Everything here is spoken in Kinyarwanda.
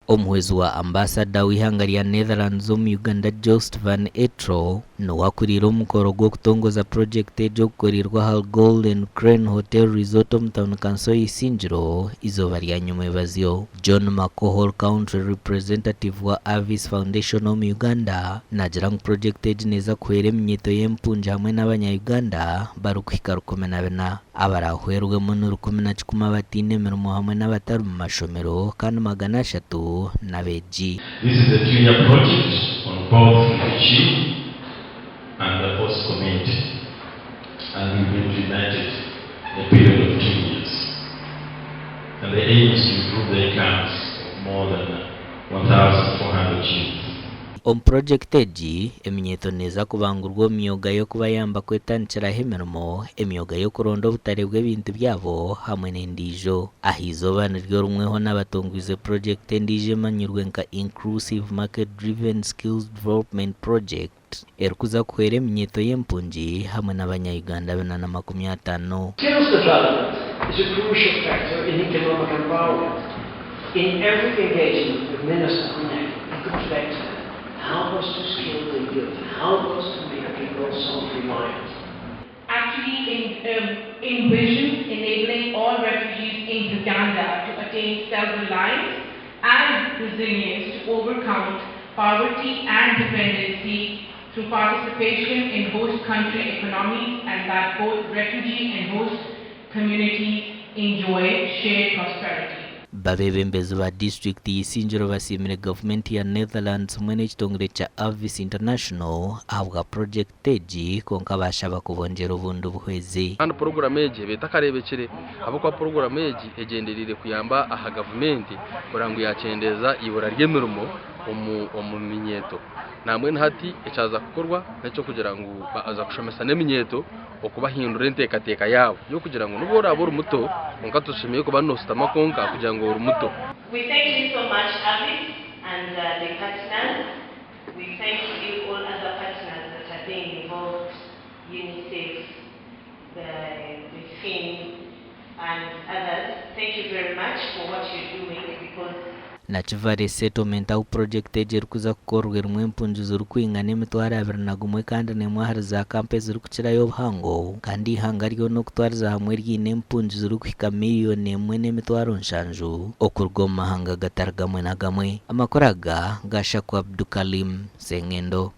Omuhwezi wa ambassador w'ihanga rya Netherlands mu Uganda Joost van Etro nowakurira omukoro gw'okutongoza project egy'okukorirwa Hall Golden Crane Hotel Resort omu town council y'Isingiro izooba lya nyuma ebazyo. John Makohol country representative wa Avis Foundation omu Uganda nagira ngu project egi neeza kuhwera eminyeto y'empunja hamwe n'abanya-Uganda barikuhika 14 abarahwerwemu ni 11 abatiine emirimo hamwe n'abatari mu mashomero kandi 300 n'abeegi. This is a junior project on both the chief and the host community, and we've been united in a period of 2 years. And the aim is to improve the incomes of more than 1,400 youth. Project egi eminyeto neeza kubangurwa emyoga y'okubayamba kwetandikiraho emirimo, emyoga y'okuronda obutare bw'ebintu byabo hamwe n'endiijo. Ah'izooba niryo rimweho n'abatongoize project endiijo emanyirwe nka Inclusive Market Driven Skills Development Project erikuza kuhwera eminyeto y'empunji hamwe n'abanya-Uganda 450. Skills development is a crucial factor in economic empowerment. In every engagement with Minister Connect, it reflects help us to skill the youth, help us to make people self-reliant. Actually envisions enabling all refugees in Uganda to attain self-reliance and resilience to overcome poverty and dependency through participation in host country economies, and that both refugee and host communities enjoy shared prosperity. Babebembezi ba district y'Isingiro basimire government ya Netherlands hamwe n'ekitongore kya Avis International ahabwa project egi konka bashaba kubonjera obundi buhwezi. Kandi program egi betakarebekere abakwa program egi egenderire kuyamba aha government kurangu yakendeza ibura ry'emirimo omu minyeto namwe hati echaza kukorwa n'ecyo kugira ngo baza kushomesa n'eminyeto okubahindura enteekateeka yabo yo kugira ngo nubwo rabo muto onka tushimiye ko banositama konka kugira ngo muto. We thank you so much, Avis and the partners. We thank you all other partners that are being involved, UNICEF, the FIN and others. Thank you very much for what you're doing, because na Chivare settlement au project egi erikuza kukorwa erimu empunju zirikwingana 21 kandi nemwe ahari za kampe zirikukirayo obuhango kandi ihanga ryo n'okutwariza hamwe ryine empunju zirikuhika 1,700,000 okuruga omu mahanga gatari gamwe na gamwe. Amakuru aga gashakwa Abdukalim Sengendo.